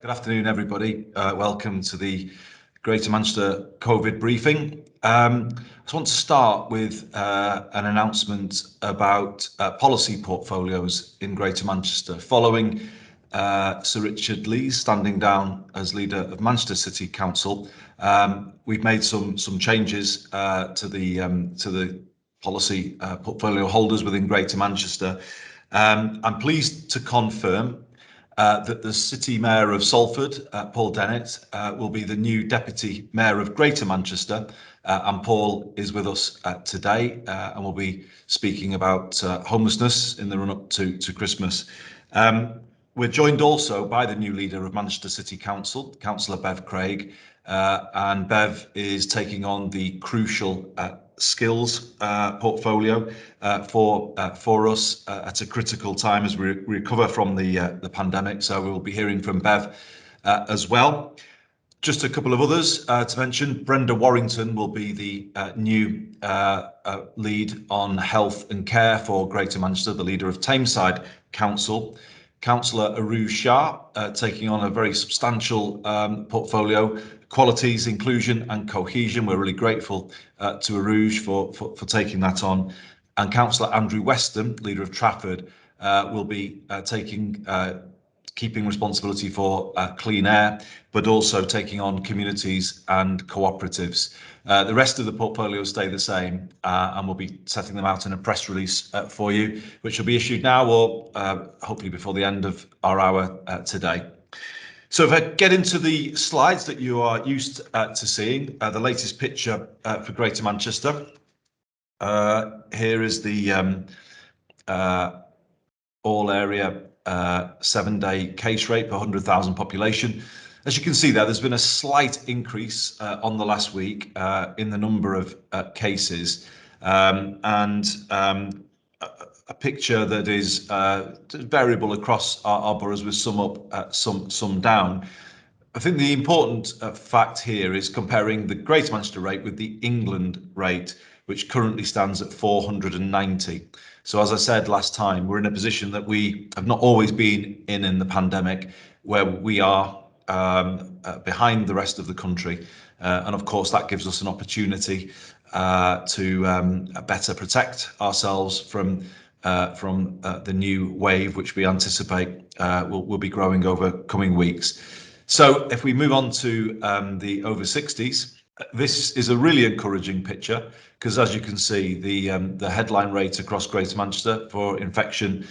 Good afternoon, everybody. Welcome to the Greater Manchester COVID briefing. I just want to start with an announcement about policy portfolios in Greater Manchester. Following Sir Richard Lee's standing down as leader of Manchester City Council, we've made some changes to the policy portfolio holders within Greater Manchester. I'm pleased to confirm that the City Mayor of Salford, Paul Dennett, will be the new Deputy Mayor of Greater Manchester, and Paul is with us today, and we'll be speaking about homelessness in the run-up to Christmas. We're joined also by the new leader of Manchester City Council, Cllr Bev Craig, and Bev is taking on the crucial skills portfolio for us at a critical time as we recover from the pandemic. So we'll be hearing from Bev as well. Just a couple of others to mention. Brenda Warrington will be the new lead on health and care for Greater Manchester, the leader of Tameside Council. Councillor Aruj Shah taking on a very substantial portfolio, qualities, inclusion and cohesion. We're really grateful to Aruj for taking that on. And Councillor Andrew Weston, leader of Trafford, will be keeping responsibility for clean air, but also taking on communities and cooperatives. The rest of the portfolio stay the same, and we'll be setting them out in a press release for you, which will be issued now or hopefully before the end of our hour today. So if I get into the slides that you are used to seeing, the latest picture for Greater Manchester. Here is the all area 7-day case rate per 100,000 population. As you can see there's been a slight increase on the last week in the number of cases, and a picture that is variable across our boroughs with some up, some down. I think the important fact here is comparing the Greater Manchester rate with the England rate, which currently stands at 490. So as I said last time, we're in a position that we have not always been in the pandemic, where we are behind the rest of the country. And of course, that gives us an opportunity to better protect ourselves from the new wave, which we anticipate will be growing over coming weeks. So if we move on to the over 60s, this is a really encouraging picture, because as you can see, the headline rate across Greater Manchester for infection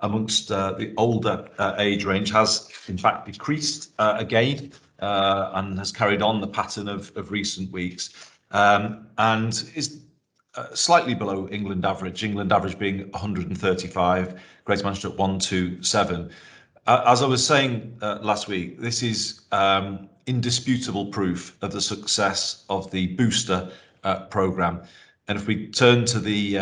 amongst the older age range has in fact decreased again, and has carried on the pattern of recent weeks, and is slightly below England average being 135, Greater Manchester at 127. As I was saying last week, this is indisputable proof of the success of the booster programme. And if we turn to the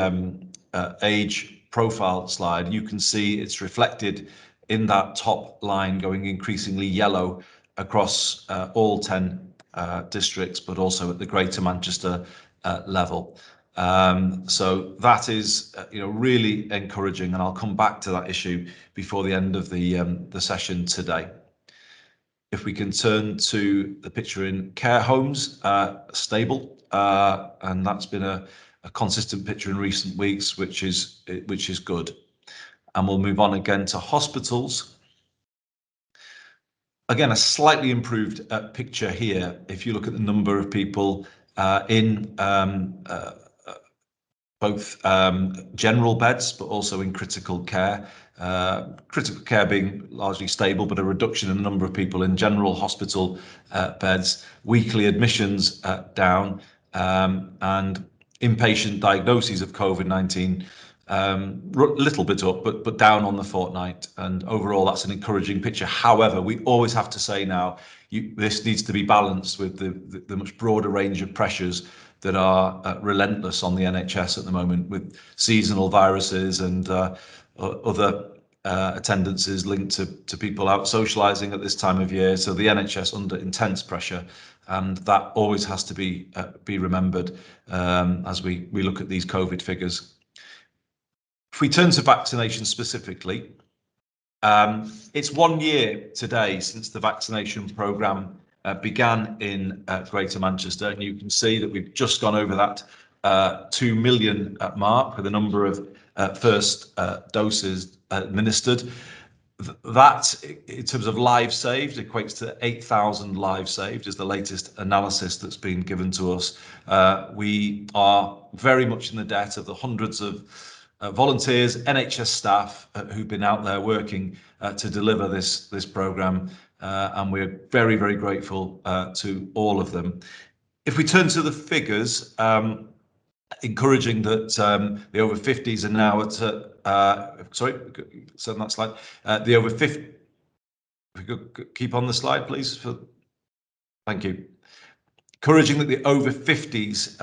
age profile slide, you can see it's reflected in that top line going increasingly yellow across all 10 districts, but also at the Greater Manchester level. So that is really encouraging, and I'll come back to that issue before the end of the session today. If we can turn to the picture in care homes, stable, and that's been a consistent picture in recent weeks, which is good. And we'll move on again to hospitals. Again, a slightly improved picture here. If you look at the number of people in both general beds, but also in critical care. Critical care being largely stable, but a reduction in the number of people in general hospital beds. Weekly admissions down, and inpatient diagnoses of COVID-19 little bit up, but down on the fortnight. And overall, that's an encouraging picture. However, we always have to say now, this needs to be balanced with the much broader range of pressures that are relentless on the NHS at the moment, with seasonal viruses and other attendances linked to people out socialising at this time of year. So the NHS under intense pressure, and that always has to be remembered as we look at these COVID figures. If we turn to vaccination specifically, It's 1 year today since the vaccination programme began in Greater Manchester, and you can see that we've just gone over that 2 million mark with a number of first doses administered. That, in terms of lives saved, equates to 8,000 lives saved, is the latest analysis that's been given to us. We are very much in the debt of the hundreds of volunteers, NHS staff who've been out there working to deliver this programme, and we're very, very grateful to all of them. If we turn to the figures, encouraging that the over 50s are now at, sorry, send that slide. The over 50, if we could keep on the slide, please. Thank you. Encouraging that the over 50s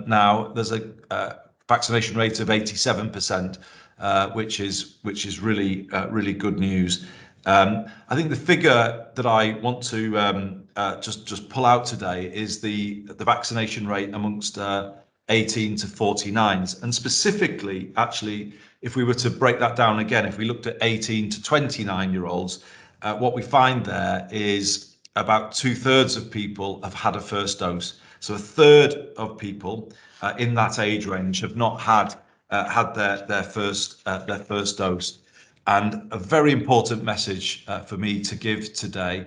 now, there's a vaccination rate of 87%, which is really really good news. I think the figure that I want to just pull out today is the vaccination rate amongst 18 to 49s, and specifically, actually, if we were to break that down again, if we looked at 18 to 29-year-olds, what we find there is about 2/3 of people have had a first dose. So 1/3 of people in that age range have not had their first dose. And a very important message for me to give today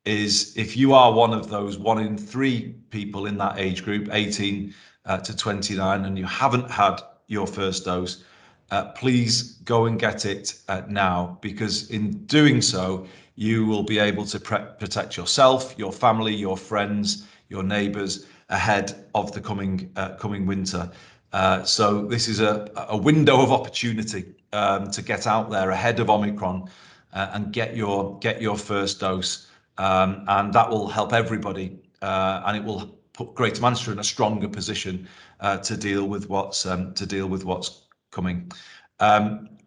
is, if you are one of those 1 in 3 people in that age group, 18 to 29, and you haven't had your first dose, please go and get it now, because in doing so, you will be able to protect yourself, your family, your friends, your neighbours ahead of the coming winter. So this is a window of opportunity to get out there ahead of Omicron and get your first dose, and that will help everybody, and it will put Greater Manchester in a stronger position to deal with what's coming.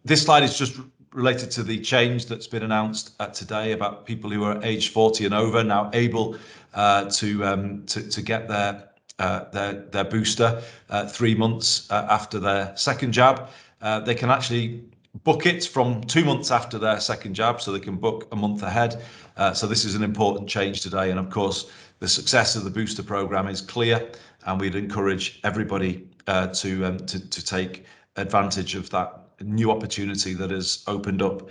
This slide is just related to the change that's been announced today about people who are age 40 and over now able to get their booster 3 months after their second jab. They can actually book it from 2 months after their second jab, so they can book a month ahead. So this is an important change today, and of course the success of the booster programme is clear, and we'd encourage everybody to take advantage of that new opportunity that has opened up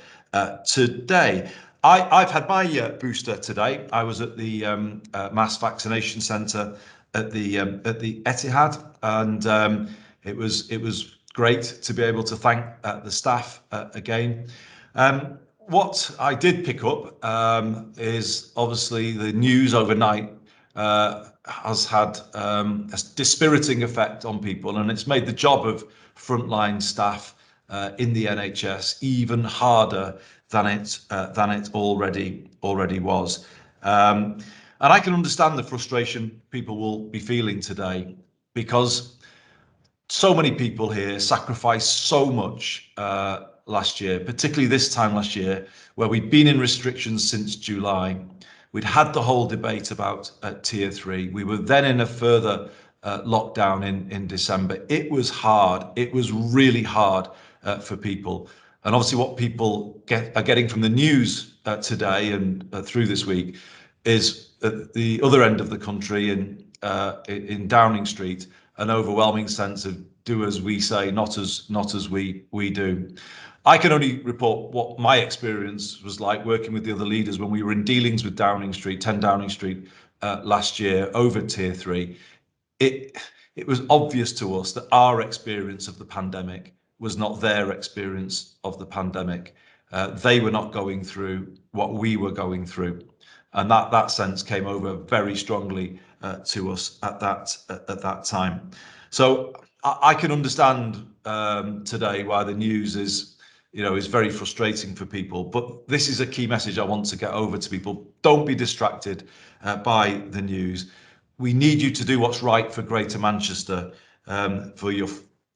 today. I've had my booster today. I was at the mass vaccination centre at the Etihad, and it was great to be able to thank the staff again. What I did pick up is obviously the news overnight has had a dispiriting effect on people, and it's made the job of frontline staff in the NHS even harder than it already was. And I can understand the frustration people will be feeling today, because so many people here sacrificed so much last year, particularly this time last year, where we'd been in restrictions since July. We'd had the whole debate about Tier 3. We were then in a further lockdown in December. It was hard. It was really hard for people. And obviously what people are getting from the news today and through this week is at the other end of the country in Downing Street, an overwhelming sense of do as we say, not as we do. I can only report what my experience was like working with the other leaders when we were in dealings with Downing Street, 10 Downing Street last year over Tier 3. It was obvious to us that our experience of the pandemic was not their experience of the pandemic. They were not going through what we were going through, and that sense came over very strongly to us at that time. So I can understand today why the news is very frustrating for people, but this is a key message I want to get over to people. Don't be distracted by the news. We need you to do what's right for Greater Manchester, for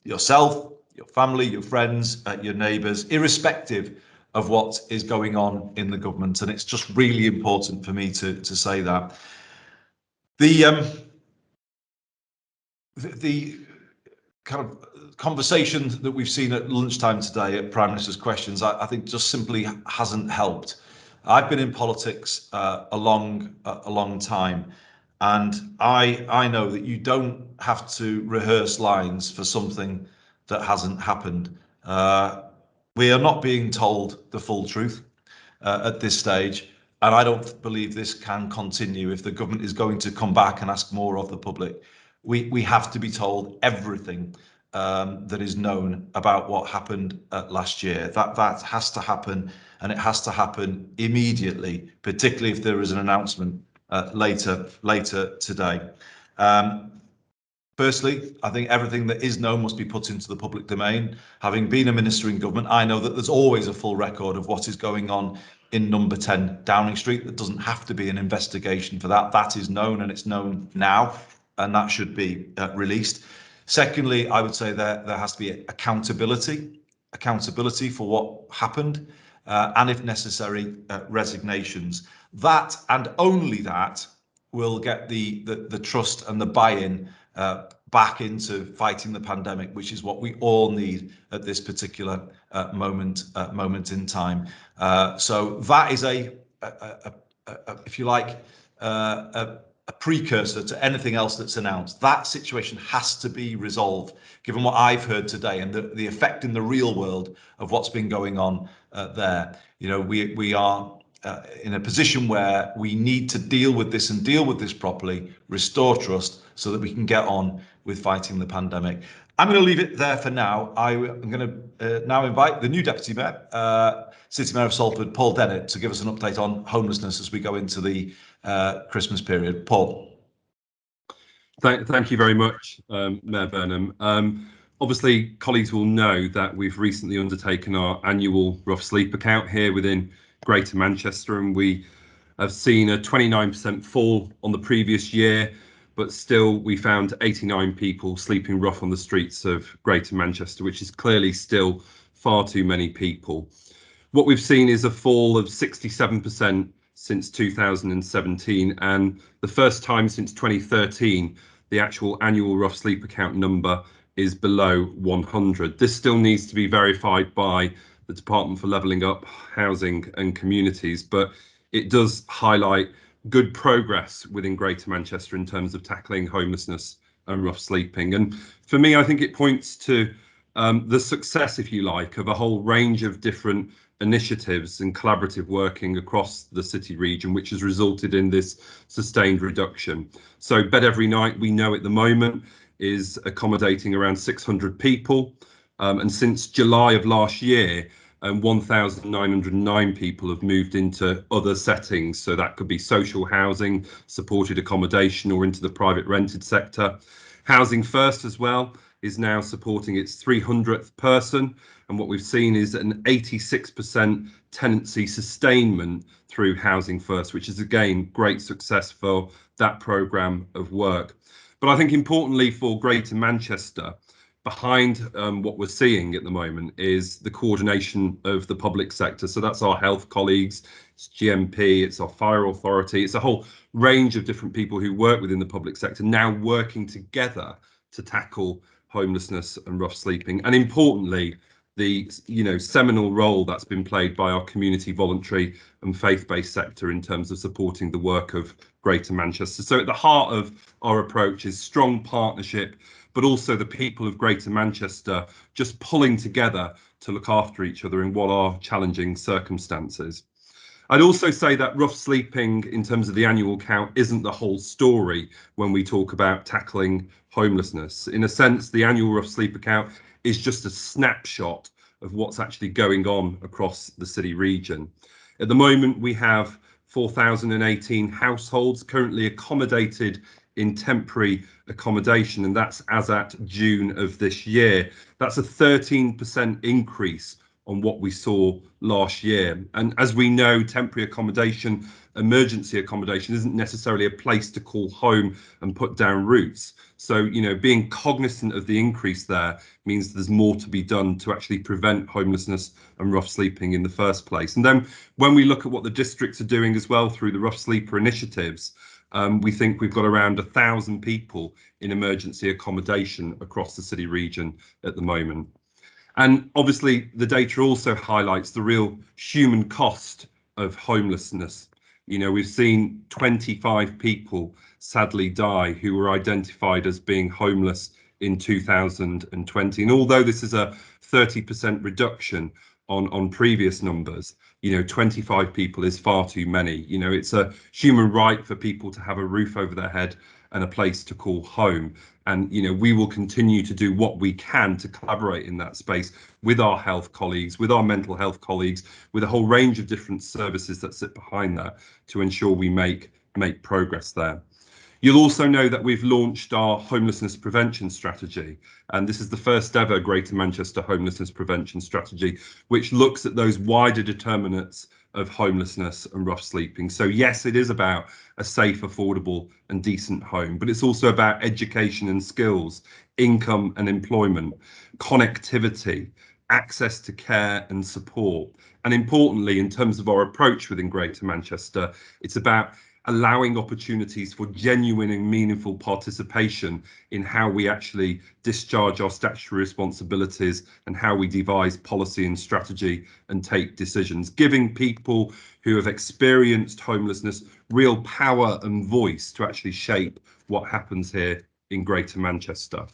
yourself, your family, your friends, your neighbours, irrespective of what is going on in the government. And it's just really important for me to say that. The kind of conversation that we've seen at lunchtime today at Prime Minister's Questions, I think just simply hasn't helped. I've been in politics a long time, and I know that you don't have to rehearse lines for something that hasn't happened. We are not being told the full truth at this stage, and I don't believe this can continue. If the government is going to come back and ask more of the public, we have to be told everything that is known about what happened last year. That has to happen, and it has to happen immediately, particularly if there is an announcement later today. Firstly, I think everything that is known must be put into the public domain. Having been a minister in government, I know that there's always a full record of what is going on in number 10 Downing Street. There doesn't have to be an investigation for that. That is known, and it's known now, and that should be released. Secondly, I would say there has to be accountability for what happened, and if necessary, resignations. That and only that will get the trust and the buy-in back into fighting the pandemic, which is what we all need at this particular moment in time. So that is if you like, a precursor to anything else that's announced. That situation has to be resolved, given what I've heard today and the effect in the real world of what's been going on there. You know, we are in a position where we need to deal with this and deal with this properly, restore trust so that we can get on with fighting the pandemic. I'm going to leave it there for now. I'm going to now invite the new Deputy Mayor, City Mayor of Salford, Paul Dennett, to give us an update on homelessness as we go into the Christmas period. Paul. Thank you very much, Mayor Burnham. Obviously, colleagues will know that we've recently undertaken our annual rough sleep account here within Greater Manchester, and we have seen a 29% fall on the previous year, but still we found 89 people sleeping rough on the streets of Greater Manchester, which is clearly still far too many people. What we've seen is a fall of 67% since 2017, and the first time since 2013 the actual annual rough sleep account number is below 100. This still needs to be verified by the Department for Levelling Up, Housing and Communities, but it does highlight good progress within Greater Manchester in terms of tackling homelessness and rough sleeping. And for me, I think it points to the success, if you like, of a whole range of different initiatives and collaborative working across the city region, which has resulted in this sustained reduction. So Bed Every Night, we know at the moment, is accommodating around 600 people. And since July of last year, 1,909 people have moved into other settings. So that could be social housing, supported accommodation, or into the private rented sector. Housing First as well is now supporting its 300th person. And what we've seen is an 86% tenancy sustainment through Housing First, which is again great success for that programme of work. But I think importantly for Greater Manchester, behind what we're seeing at the moment is the coordination of the public sector. So that's our health colleagues, it's GMP, it's our fire authority, it's a whole range of different people who work within the public sector now working together to tackle homelessness and rough sleeping. And importantly, the seminal role that's been played by our community, voluntary and faith-based sector in terms of supporting the work of Greater Manchester. So at the heart of our approach is strong partnership, but also the people of Greater Manchester just pulling together to look after each other in what are challenging circumstances. I'd also say that rough sleeping in terms of the annual count isn't the whole story when we talk about tackling homelessness. In a sense, the annual rough sleep account is just a snapshot of what's actually going on across the city region. At the moment, we have 4,018 households currently accommodated in temporary accommodation, and that's as at June of this year. That's a 13% increase on what we saw last year. And as we know, temporary accommodation, emergency accommodation isn't necessarily a place to call home and put down roots. So, being cognizant of the increase there means there's more to be done to actually prevent homelessness and rough sleeping in the first place. And then when we look at what the districts are doing as well through the rough sleeper initiatives, We think we've got around 1,000 people in emergency accommodation across the city region at the moment. And obviously, the data also highlights the real human cost of homelessness. You know, we've seen 25 people sadly die who were identified as being homeless in 2020. And although this is a 30% reduction on previous numbers, you know, 25 people is far too many. You know, it's a human right for people to have a roof over their head and a place to call home. And, you know, we will continue to do what we can to collaborate in that space with our health colleagues, with our mental health colleagues, with a whole range of different services that sit behind that to ensure we make progress there. You'll also know that we've launched our homelessness prevention strategy, and this is the first ever Greater Manchester homelessness prevention strategy, which looks at those wider determinants of homelessness and rough sleeping. So yes, it is about a safe, affordable and decent home, but it's also about education and skills, income and employment, connectivity, access to care and support. And importantly, in terms of our approach within Greater Manchester, it's about allowing opportunities for genuine and meaningful participation in how we actually discharge our statutory responsibilities and how we devise policy and strategy and take decisions, giving people who have experienced homelessness real power and voice to actually shape what happens here in Greater Manchester.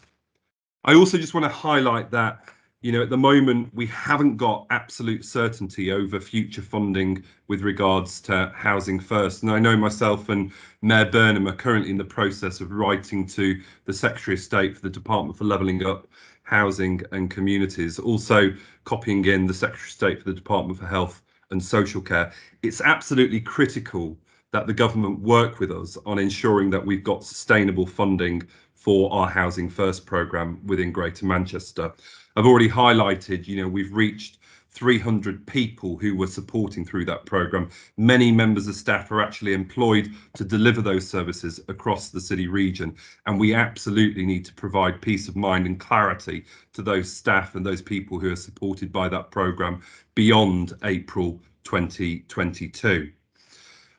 I also just want to highlight that, you know, at the moment, we haven't got absolute certainty over future funding with regards to Housing First. And I know myself and Mayor Burnham are currently in the process of writing to the Secretary of State for the Department for Levelling Up Housing and Communities, also copying in the Secretary of State for the Department for Health and Social Care. It's absolutely critical that the government work with us on ensuring that we've got sustainable funding for our Housing First programme within Greater Manchester. I've already highlighted, you know, we've reached 300 people who were supporting through that programme. Many members of staff are actually employed to deliver those services across the city region. And we absolutely need to provide peace of mind and clarity to those staff and those people who are supported by that programme beyond April 2022.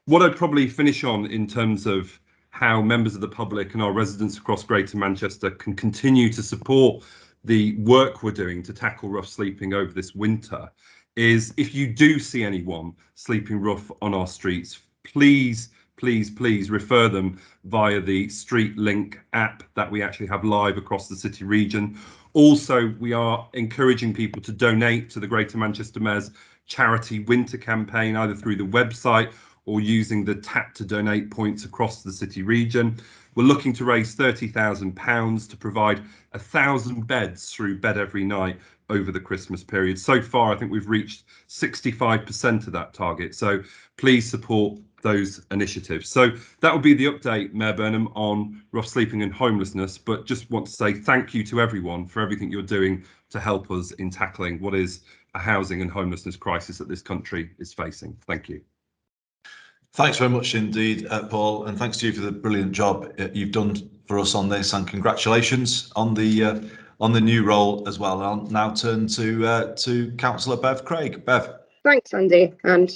What I'd probably finish on in terms of how members of the public and our residents across Greater Manchester can continue to support the work we're doing to tackle rough sleeping over this winter is, if you do see anyone sleeping rough on our streets, please refer them via the Street Link app that we actually have live across the city region. Also, we are encouraging people to donate to the Greater Manchester Mayor's charity winter campaign, either through the website or using the tap to donate points across the city region. We're looking to raise £30,000 to provide 1,000 beds through Bed Every Night over the Christmas period. So far, I think we've reached 65% of that target. So please support those initiatives. So that would be the update, Mayor Burnham, on rough sleeping and homelessness. But just want to say thank you to everyone for everything you're doing to help us in tackling what is a housing and homelessness crisis that this country is facing. Thank you. Thanks very much indeed, Paul, and thanks to you for the brilliant job you've done for us on this, and congratulations on the new role as well. I'll now turn to Cllr Bev Craig. Bev. Thanks, Andy, and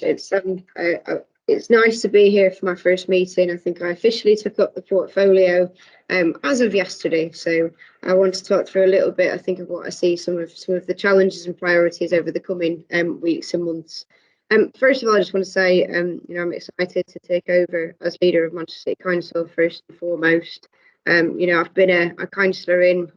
it's nice to be here for my first meeting. I think I officially took up the portfolio as of yesterday, so I want to talk through a little bit, I think, of what I see some of the challenges and priorities over the coming weeks and months. First of all, I just want to say, you know, I'm excited to take over as leader of Manchester City Council first and foremost. You know, I've been a councillor in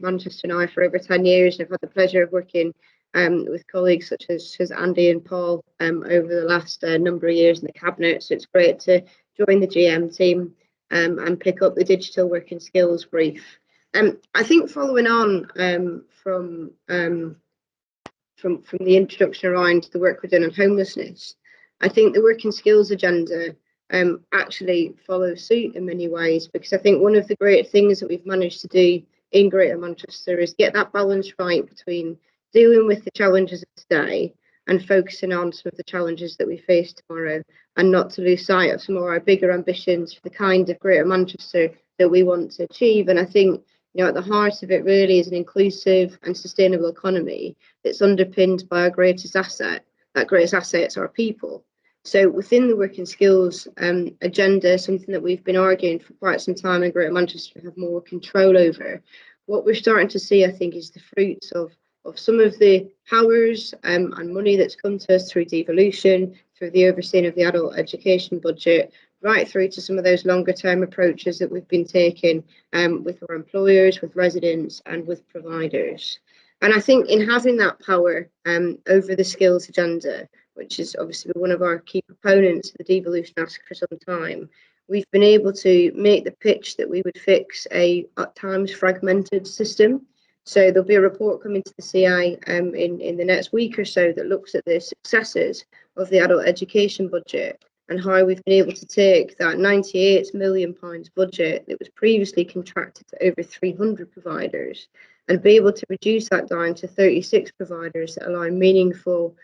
Manchester now for over 10 years, and I've had the pleasure of working with colleagues such as Andy and Paul over the last number of years in the cabinet. So it's great to join the GM team and pick up the digital working skills brief. I think following on from the introduction around the work we're doing on homelessness, I think the working skills agenda actually follows suit in many ways, because I think one of the great things that we've managed to do in Greater Manchester is get that balance right between dealing with the challenges of today and focusing on some of the challenges that we face tomorrow, and not to lose sight of some of our bigger ambitions for the kind of Greater Manchester that we want to achieve. And I think, you know, at the heart of it really is an inclusive and sustainable economy that's underpinned by our greatest asset. That greatest asset is our people. So within the working skills agenda, something that we've been arguing for quite some time in Greater Manchester to have more control over, what we're starting to see, I think, is the fruits of some of the powers and money that's come to us through devolution, through the overseeing of the adult education budget, right through to some of those longer term approaches that we've been taking with our employers, with residents and with providers. And I think in having that power over the skills agenda, which is obviously one of our key proponents of the devolution ask for some time, we've been able to make the pitch that we would fix a at times fragmented system. So there'll be a report coming to the CI in the next week or so that looks at the successes of the adult education budget and how we've been able to take that £98 million budget that was previously contracted to over 300 providers and be able to reduce that down to 36 providers that allow meaningful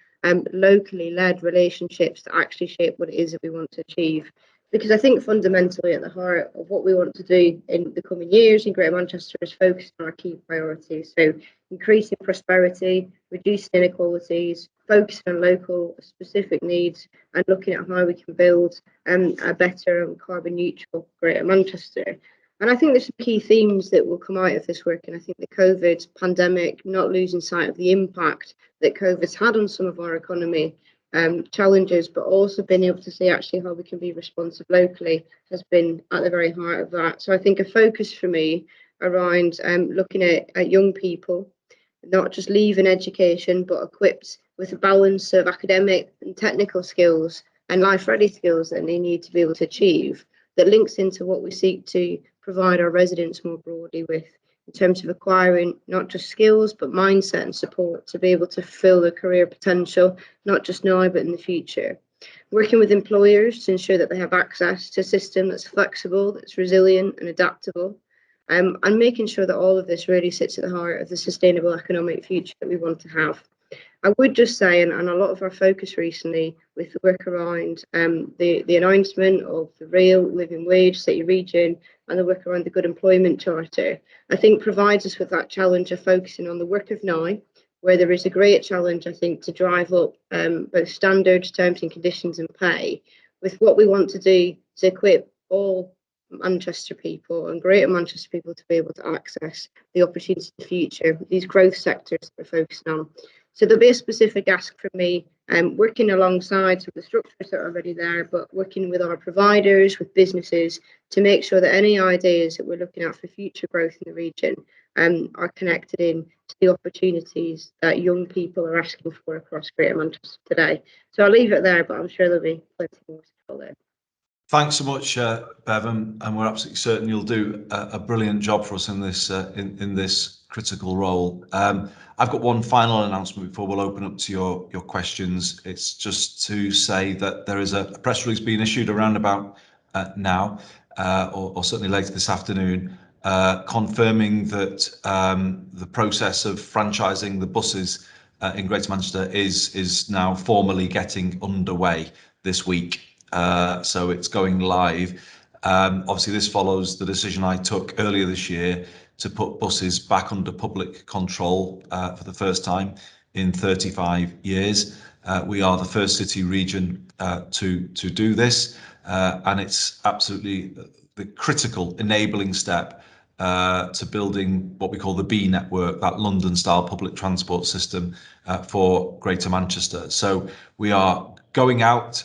locally led relationships to actually shape what it is that we want to achieve. Because I think fundamentally at the heart of what we want to do in the coming years in Greater Manchester is focus on our key priorities. So increasing prosperity, reducing inequalities, focusing on local specific needs and looking at how we can build a better and carbon neutral Greater Manchester. And I think there's some key themes that will come out of this work. And I think the COVID pandemic, not losing sight of the impact that COVID's had on some of our economy challenges, but also being able to see actually how we can be responsive locally has been at the very heart of that. So I think a focus for me around looking at young people, not just leaving education, but equipped with a balance of academic and technical skills and life-ready skills that they need to be able to achieve, that links into what we seek to provide our residents more broadly with in terms of acquiring not just skills, but mindset and support to be able to fulfill their career potential, not just now, but in the future. Working with employers to ensure that they have access to a system that's flexible, that's resilient and adaptable, and making sure that all of this really sits at the heart of the sustainable economic future that we want to have. I would just say, and a lot of our focus recently with the work around the announcement of the real living wage city region and the work around the good employment charter, I think provides us with that challenge of focusing on the work of now, where there is a great challenge, I think, to drive up both standards, terms and conditions and pay with what we want to do to equip all Manchester people and Greater Manchester people to be able to access the opportunities of the future, these growth sectors that we're focusing on. So there'll be a specific ask from me, working alongside some of the structures that are already there, but working with our providers, with businesses, to make sure that any ideas that we're looking at for future growth in the region are connected in to the opportunities that young people are asking for across Greater Manchester today. So I'll leave it there, but I'm sure there'll be plenty more to follow. Thanks so much, Bev, and we're absolutely certain you'll do a brilliant job for us in this in this critical role. I've got one final announcement before we'll open up to your questions. It's just to say that there is a press release being issued around about now, or certainly later this afternoon, confirming that the process of franchising the buses in Greater Manchester is now formally getting underway this week. So it's going live. Obviously, this follows the decision I took earlier this year to put buses back under public control for the first time in 35 years. We are the first city region to do this, and it's absolutely the critical enabling step to building what we call the B network, that London-style public transport system for Greater Manchester. So we are going out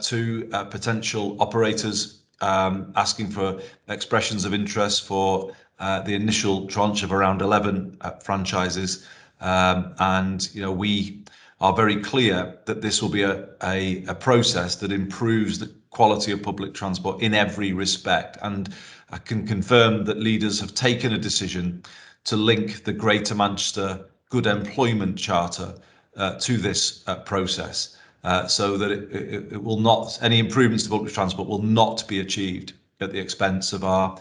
to potential operators, asking for expressions of interest for the initial tranche of around 11 franchises, and we are very clear that this will be a process that improves the quality of public transport in every respect. And I can confirm that leaders have taken a decision to link the Greater Manchester Good Employment Charter to this process, so that it will not, any improvements to public transport will not be achieved at the expense of our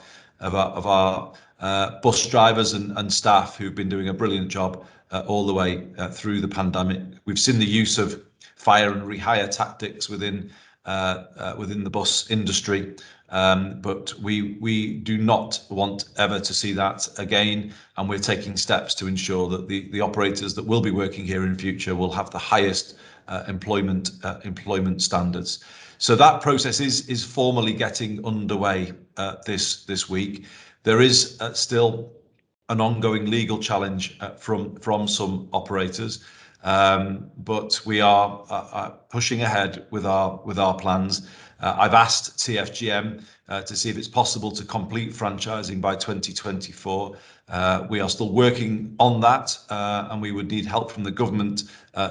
bus drivers and staff who've been doing a brilliant job all the way through the pandemic. We've seen the use of fire and rehire tactics within the bus industry, but we do not want ever to see that again, and we're taking steps to ensure that the operators that will be working here in future will have the highest employment standards. So that process is formally getting underway this week. There is still an ongoing legal challenge from some operators, but we are pushing ahead with our plans. I've asked TFGM to see if it's possible to complete franchising by 2024. We are still working on that, and we would need help from the government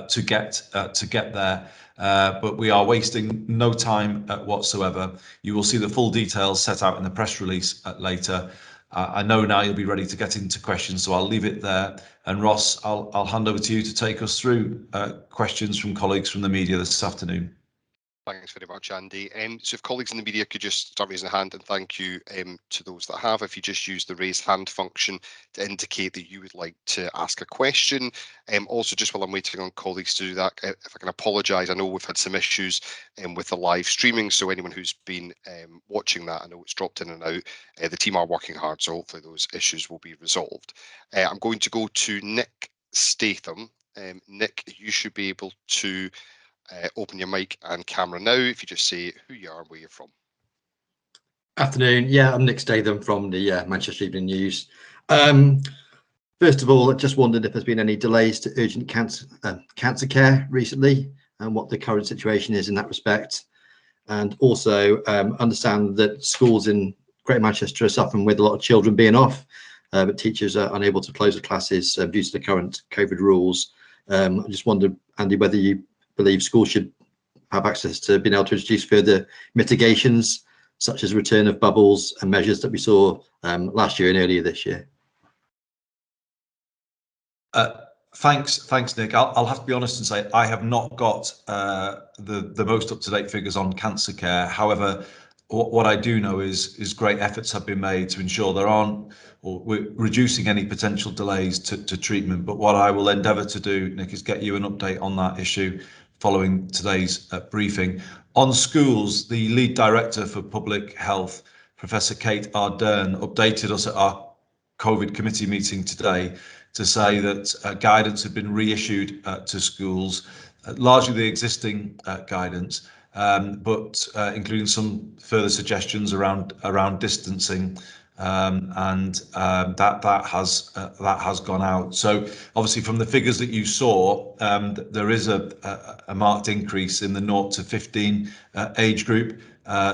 to get there. But we are wasting no time whatsoever. You will see the full details set out in the press release later. I know now you'll be ready to get into questions, so I'll leave it there. And Ross, I'll hand over to you to take us through questions from colleagues from the media this afternoon. Thanks very much, Andy. So if colleagues in the media could just start raising a hand, and thank you to those that have. If you just use the raise hand function to indicate that you would like to ask a question. Also, just while I'm waiting on colleagues to do that, if I can apologise, I know we've had some issues with the live streaming, so anyone who's been watching that, I know it's dropped in and out. The team are working hard, so hopefully those issues will be resolved. I'm going to go to Nick Statham. Nick, you should be able to open your mic and camera now. If you just say who you are and where you're from. Afternoon. Yeah, I'm Nick Statham from the Manchester Evening News. First of all, I just wondered if there's been any delays to urgent cancer care recently and what the current situation is in that respect. And also understand that schools in Greater Manchester are suffering with a lot of children being off, but teachers are unable to close the classes due to the current COVID rules. I just wondered, Andy, whether you believe schools should have access to being able to introduce further mitigations, such as return of bubbles and measures that we saw last year and earlier this year. Thanks, Nick. I'll have to be honest and say I have not got the most up-to-date figures on cancer care. However, what I do know is great efforts have been made to ensure there aren't, or we're reducing any potential delays to treatment. But what I will endeavour to do, Nick, is get you an update on that issue following today's briefing. On schools, the lead director for public health, Professor Kate Ardern, updated us at our COVID committee meeting today to say that guidance had been reissued to schools, largely the existing guidance, but including some further suggestions around distancing, and that has gone out. So obviously from the figures that you saw, there is a marked increase in the 0 to 15 age group.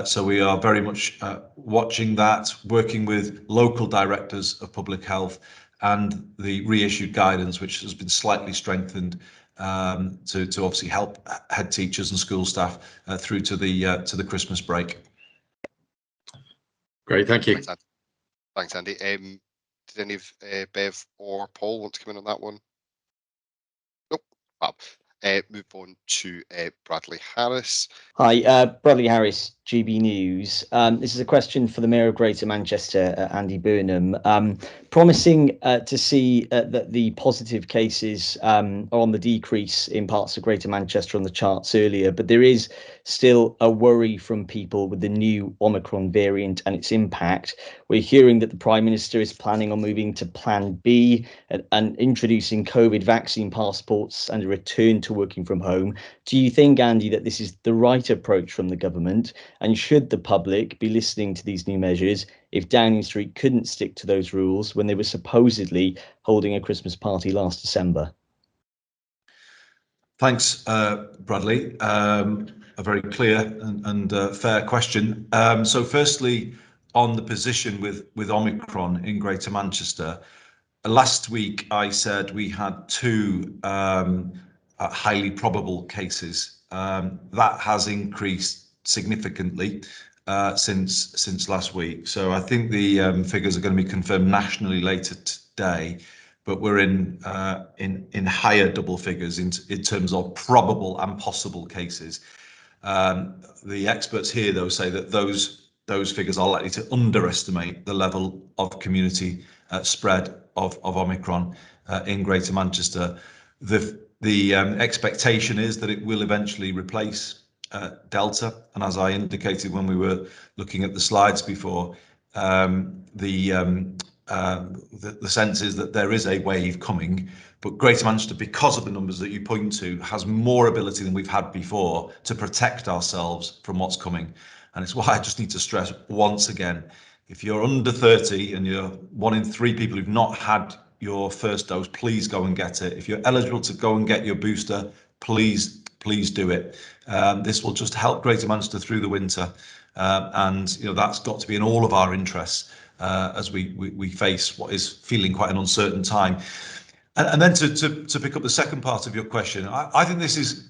So we are very much watching that, working with local directors of public health and the reissued guidance, which has been slightly strengthened to obviously help head teachers and school staff through to the Christmas break. Great, thank you. Thanks, Andy. Did any of Bev or Paul want to come in on that one? Nope. Move on to Bradley Harris. Hi, Bradley Harris, GB News. This is a question for the Mayor of Greater Manchester, Andy Burnham. Promising to see that the positive cases are on the decrease in parts of Greater Manchester on the charts earlier, but there is still a worry from people with the new Omicron variant and its impact. We're hearing that the Prime Minister is planning on moving to Plan B and introducing COVID vaccine passports and a return to working from home. Do you think, Andy, that this is the right approach from the government? And should the public be listening to these new measures if Downing Street couldn't stick to those rules when they were supposedly holding a Christmas party last December? Thanks, Bradley. A very clear and fair question. So firstly, on the position with Omicron in Greater Manchester, last week I said we had 2 highly probable cases. That has increased significantly since last week. So I think the figures are going to be confirmed nationally later today, but we're in higher double figures in terms of probable and possible cases. The experts here, though, say that those figures are likely to underestimate the level of community spread of Omicron in Greater Manchester. The expectation is that it will eventually replace Delta, and as I indicated when we were looking at the slides before, the the sense is that there is a wave coming, but Greater Manchester, because of the numbers that you point to, has more ability than we've had before to protect ourselves from what's coming. And it's why I just need to stress once again, if you're under 30 and you're 1 in 3 people who've not had your first dose, please go and get it. If you're eligible to go and get your booster, please do it. This will just help Greater Manchester through the winter, and that's got to be in all of our interests as we face what is feeling quite an uncertain time. And then to pick up the second part of your question, I think this is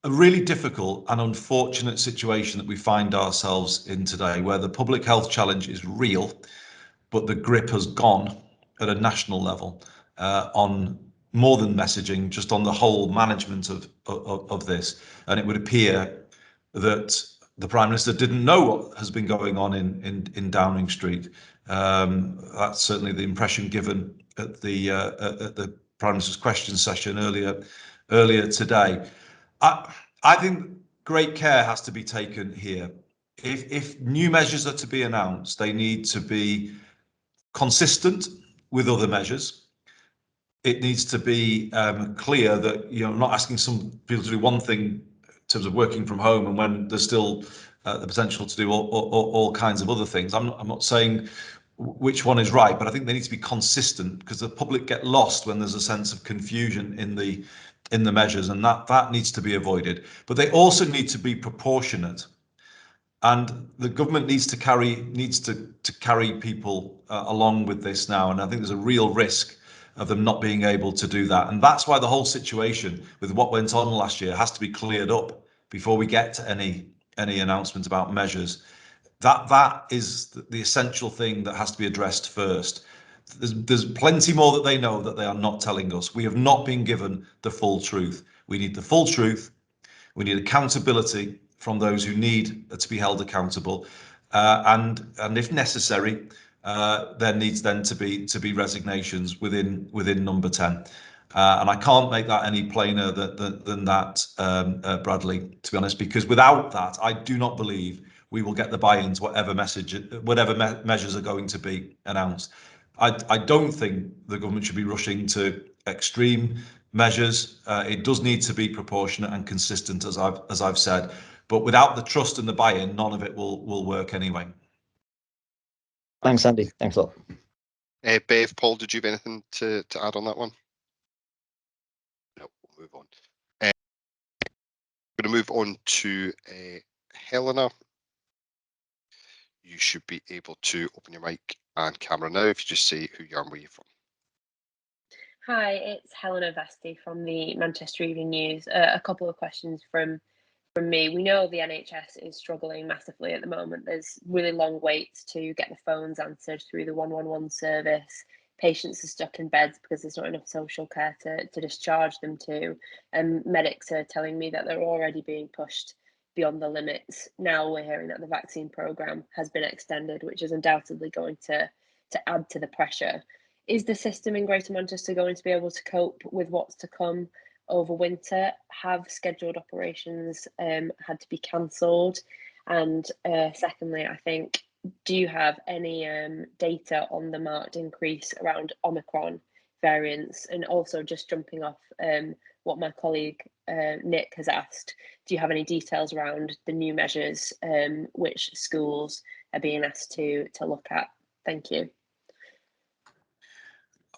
a really difficult and unfortunate situation that we find ourselves in today, where the public health challenge is real, but the grip has gone at a national level on more than messaging, just on the whole management of this. And it would appear that the Prime Minister didn't know what has been going on in Downing Street. That's certainly the impression given at the Prime Minister's question session earlier today. I think great care has to be taken here. If new measures are to be announced, they need to be consistent with other measures. It needs to be clear that I'm not asking some people to do one thing in terms of working from home, and when there's still the potential to do all kinds of other things. I'm not saying which one is right, but I think they need to be consistent, because the public get lost when there's a sense of confusion in the measures, and that needs to be avoided. But they also need to be proportionate, and the government needs to carry people along with this now. And I think there's a real risk of them not being able to do that, and that's why the whole situation with what went on last year has to be cleared up before we get to any announcement about measures. That is the essential thing that has to be addressed first. There's plenty more that they know that they are not telling us. We have not been given the full truth. We need the full truth. We need accountability from those who need to be held accountable, and if necessary, there needs then to be resignations within number 10. And I can't make that any plainer than that, Bradley, to be honest, because without that, I do not believe we will get the buy-ins, whatever measures are going to be announced. I don't think the government should be rushing to extreme measures. It does need to be proportionate and consistent, as I've said, but without the trust and the buy-in, none of it will work anyway. Thanks, Andy. Thanks a lot. Bev, Paul, did you have anything to add on that one? No, we'll move on. I'm going to move on to Helena. You should be able to open your mic and camera now if you just say who you are and where you're from. Hi, it's Helena Vesti from the Manchester Evening News. A couple of questions from me. We know the NHS is struggling massively at the moment. There's really long waits to get the phones answered through the 111 service. Patients are stuck in beds because there's not enough social care to discharge them to. And medics are telling me that they're already being pushed beyond the limits. Now we're hearing that the vaccine programme has been extended, which is undoubtedly going to add to the pressure. Is the system in Greater Manchester going to be able to cope with what's to come over winter? Have scheduled operations had to be cancelled? And secondly, I think, do you have any data on the marked increase around Omicron variants? And also, just jumping off what my colleague Nick has asked, do you have any details around the new measures which schools are being asked to look at? Thank you.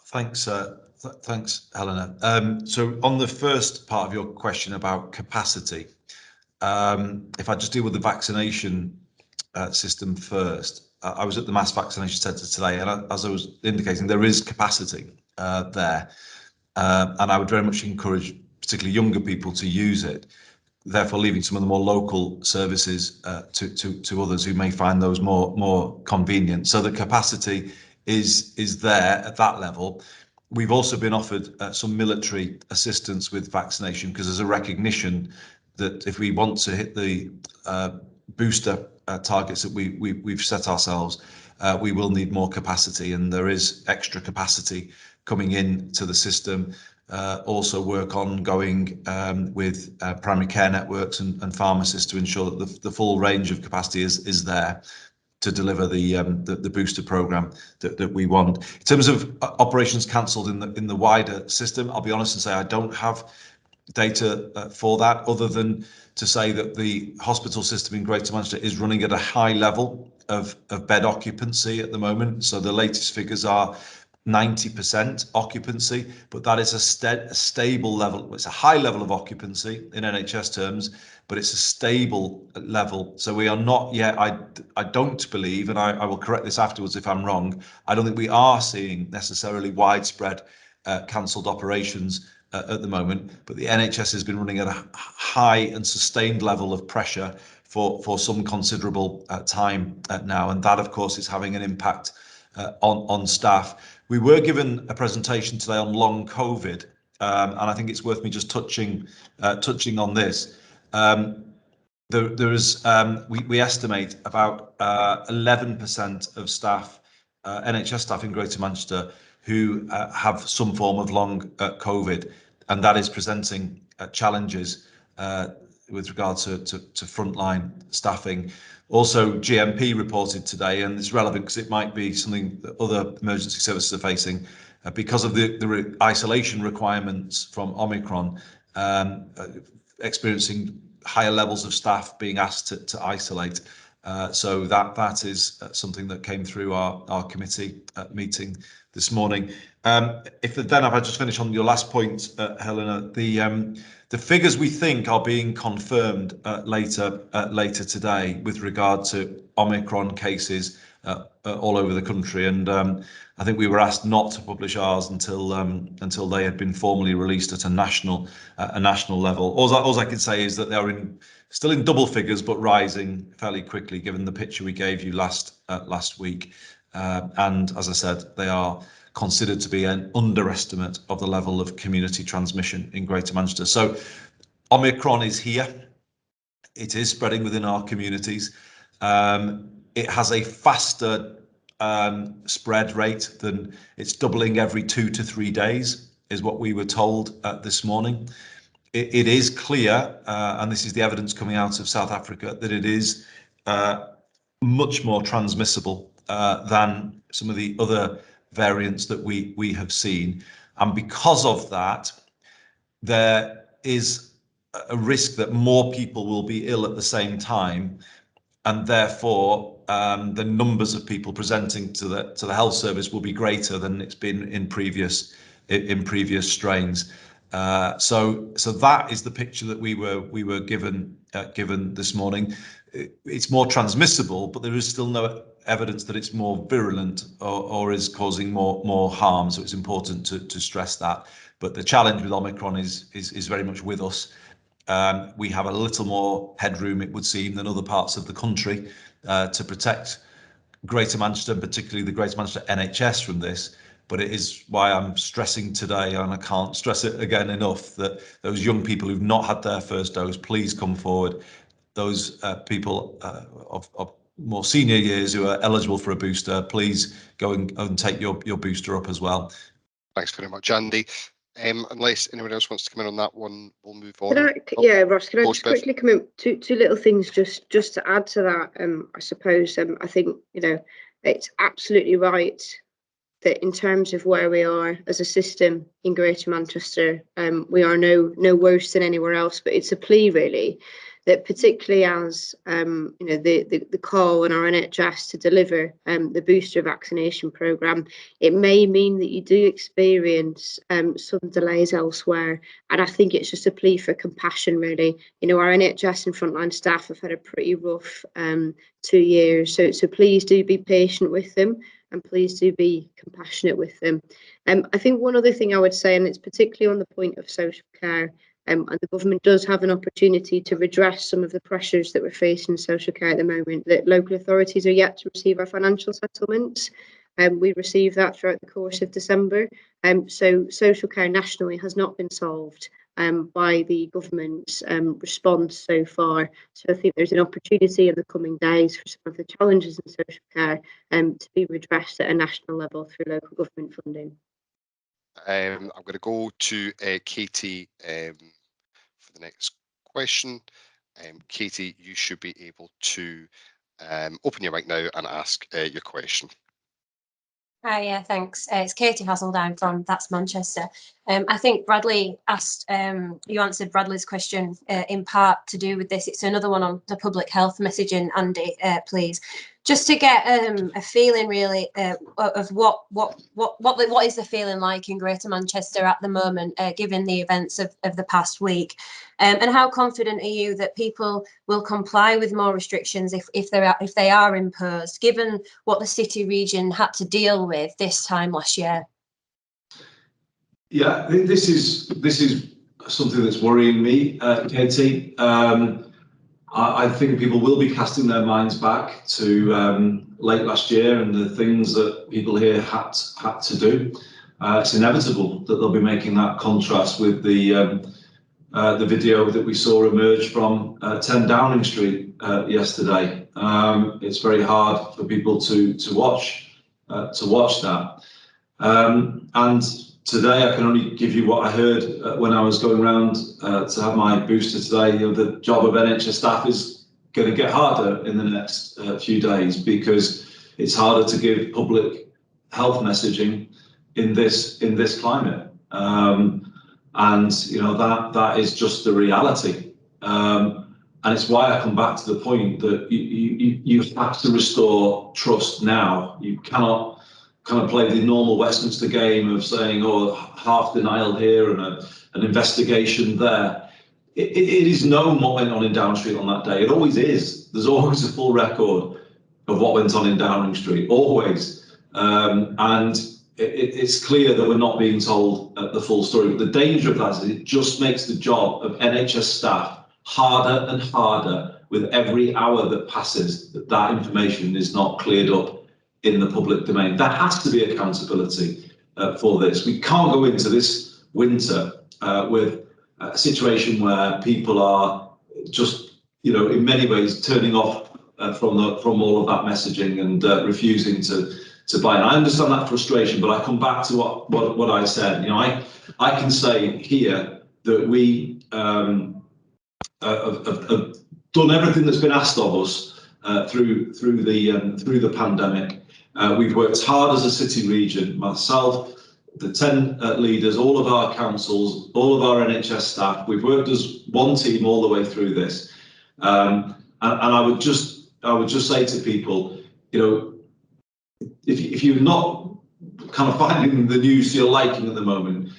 Thanks, Helena. So on the first part of your question about capacity, if I just deal with the vaccination system first, I was at the mass vaccination centre today, and as I was indicating, there is capacity there, and I would very much encourage particularly younger people to use it, therefore leaving some of the more local services to others who may find those more convenient. So the capacity is there at that level. We've also been offered some military assistance with vaccination, because there's a recognition that if we want to hit the booster targets that we've set ourselves, we will need more capacity, and there is extra capacity coming into the system. Also work ongoing with primary care networks and pharmacists to ensure that the full range of capacity is there. to deliver the booster program that we want. In terms of operations cancelled in the wider system, I'll be honest and say I don't have data for that, other than to say that the hospital system in Greater Manchester is running at a high level of bed occupancy at the moment. So the latest figures are 90% occupancy, but that is a stable level. It's a high level of occupancy in NHS terms, but it's a stable level. So we are not yet, I don't believe, and I will correct this afterwards if I'm wrong, I don't think we are seeing necessarily widespread cancelled operations at the moment, but the NHS has been running at a high and sustained level of pressure for some considerable time now, and that of course is having an impact on staff. We were given a presentation today on long COVID, and I think it's worth me just touching on this. We estimate about 11% of staff, NHS staff in Greater Manchester, who have some form of long COVID, and that is presenting challenges with regard to frontline staffing. Also, GMP reported today, and it's relevant because it might be something that other emergency services are facing, because of the isolation requirements from Omicron, experiencing higher levels of staff being asked to isolate. So that is something that came through our committee meeting this morning. If I just finish on your last point, Helena, the figures we think are being confirmed later today with regard to Omicron cases all over the country, and I think we were asked not to publish ours until they had been formally released at a national level. All I can say is that they are still in double figures, but rising fairly quickly, given the picture we gave you last week. And as I said, they are considered to be an underestimate of the level of community transmission in Greater Manchester. So Omicron is here. It is spreading within our communities. It has a faster spread rate than it's doubling every 2 to 3 days, is what we were told this morning. It is clear, and this is the evidence coming out of South Africa, that it is much more transmissible than some of the other variants that we have seen. And because of that, there is a risk that more people will be ill at the same time, and therefore the numbers of people presenting to the health service will be greater than it's been in previous strains. So that is the picture that we were given this morning. It's more transmissible, but there is still no evidence that it's more virulent or is causing more harm. So it's important to stress that. But the challenge with Omicron is very much with us. We have a little more headroom, it would seem, than other parts of the country to protect Greater Manchester, and particularly the Greater Manchester NHS from this. But it is why I'm stressing today, and I can't stress it again enough, that those young people who've not had their first dose, please come forward. Those people of more senior years who are eligible for a booster, please go and take your booster up as well. Thanks very much, Andy. Unless anyone else wants to come in on that one, we'll move on. Ross, can I just quickly come in? Two little things just to add to that. I suppose I think it's absolutely right that in terms of where we are as a system in Greater Manchester, we are no worse than anywhere else. But it's a plea really that, particularly as the call on our NHS to deliver the booster vaccination programme, it may mean that you do experience some delays elsewhere. And I think it's just a plea for compassion, really. Our NHS and frontline staff have had a pretty rough 2 years. So please do be patient with them, and please do be compassionate with them. I think one other thing I would say, and it's particularly on the point of social care, and the government does have an opportunity to redress some of the pressures that we're facing in social care at the moment, that local authorities are yet to receive our financial settlements. We received that throughout the course of December. So social care nationally has not been solved by the government's response so far. So I think there's an opportunity in the coming days for some of the challenges in social care to be redressed at a national level through local government funding. I'm going to go to Katie for the next question. Katie, you should be able to Open your mic now and ask your question. Hi, yeah, thanks. It's Katie Hasseldown from That's Manchester. I think Bradley asked, you answered Bradley's question in part to do with this. It's another one on the public health messaging, Andy, please. Just to get a feeling really of what is the feeling like in Greater Manchester at the moment, given the events of the past week, and how confident are you that people will comply with more restrictions if they are imposed, given what the city region had to deal with this time last year? Yeah, this is something that's worrying me, Katie. I think people will be casting their minds back to late last year and the things that people here had to do. It's inevitable that they'll be making that contrast with the video that we saw emerge from 10 Downing Street yesterday. It's very hard for people to watch that. And today, I can only give you what I heard when I was going around to have my booster today. You know, the job of NHS staff is going to get harder in the next few days because it's harder to give public health messaging in this climate. And you know that is just the reality. And it's why I come back to the point that you have to restore trust now. You cannot kind of play the normal Westminster game of saying, oh, half denial here and an investigation there. It is known what went on in Downing Street on that day. It always is. There's always a full record of what went on in Downing Street, always. And it's clear that we're not being told the full story. But the danger of that is it just makes the job of NHS staff harder and harder with every hour that passes, that information is not cleared up in the public domain. There has to be accountability for this. We can't go into this winter with a situation where people are just, you know, in many ways turning off from all of that messaging and refusing to buy. And I understand that frustration, but I come back to what I said. You know, I can say here that we have done everything that's been asked of us through the pandemic. We've worked hard as a city region, myself, the 10 leaders, all of our councils, all of our NHS staff. We've worked as one team all the way through this. And I would just say to people, you know, if you're not kind of finding the news you're liking at the moment,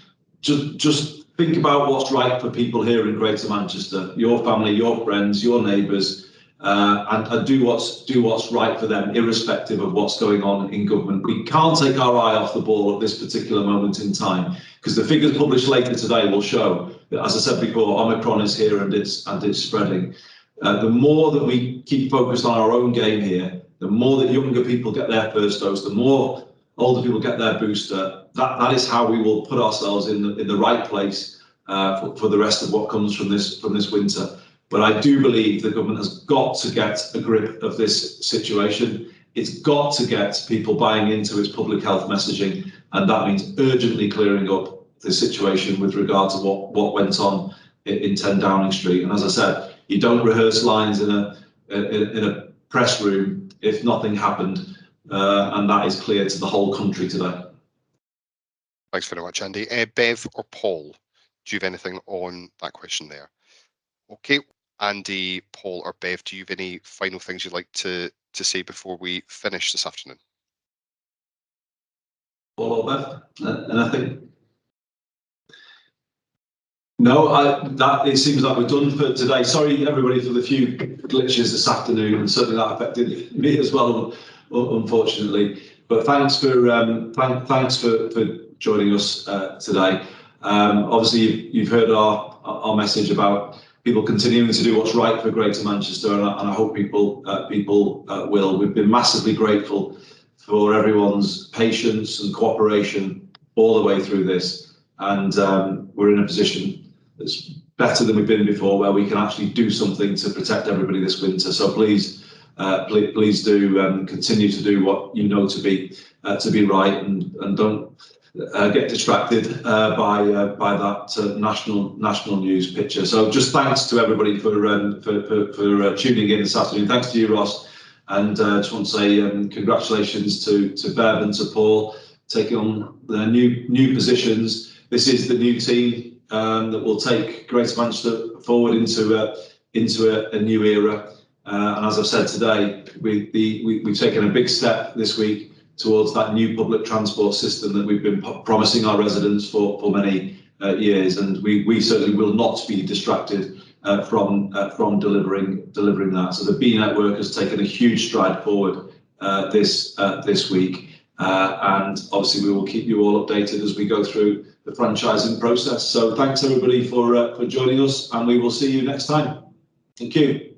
just think about what's right for people here in Greater Manchester, your family, your friends, your neighbours, and do what's right for them, irrespective of what's going on in government. We can't take our eye off the ball at this particular moment in time, because the figures published later today will show that, as I said before, Omicron is here and it's spreading. The more that we keep focused on our own game here, the more that younger people get their first dose, the more older people get their booster. That is how we will put ourselves in the right place for the rest of what comes from this winter. But I do believe the government has got to get a grip of this situation. It's got to get people buying into its public health messaging, and that means urgently clearing up the situation with regard to what went on in 10 Downing Street. And as I said, you don't rehearse lines in a press room if nothing happened, and that is clear to the whole country today. Thanks very much, Andy. Bev or Paul, do you have anything on that question there? Okay, Andy, Paul or Bev, do you have any final things you'd like to say before we finish this afternoon? Paul or Bev? And I think no, it seems like we're done for today. Sorry, everybody, for the few glitches this afternoon, and certainly that affected me as well, unfortunately. But thanks for joining us today. Obviously, you've heard our message about people continuing to do what's right for Greater Manchester, and I hope people will. We've been massively grateful for everyone's patience and cooperation all the way through this, and we're in a position that's better than we've been before, where we can actually do something to protect everybody this winter. So please do continue to do what you know to be right, and don't get distracted by that national news picture. So just thanks to everybody for tuning in this afternoon. Thanks to you, Ross, And just want to say congratulations to Bev and to Paul taking on their new positions. This is the new team that will take Greater Manchester forward into a new era. And as I've said today, we've taken a big step this week towards that new public transport system that we've been promising our residents for many years, and we certainly will not be distracted from delivering that. So the B network has taken a huge stride forward this week, and obviously we will keep you all updated as we go through the franchising process. So thanks everybody for joining us, and we will see you next time. Thank you.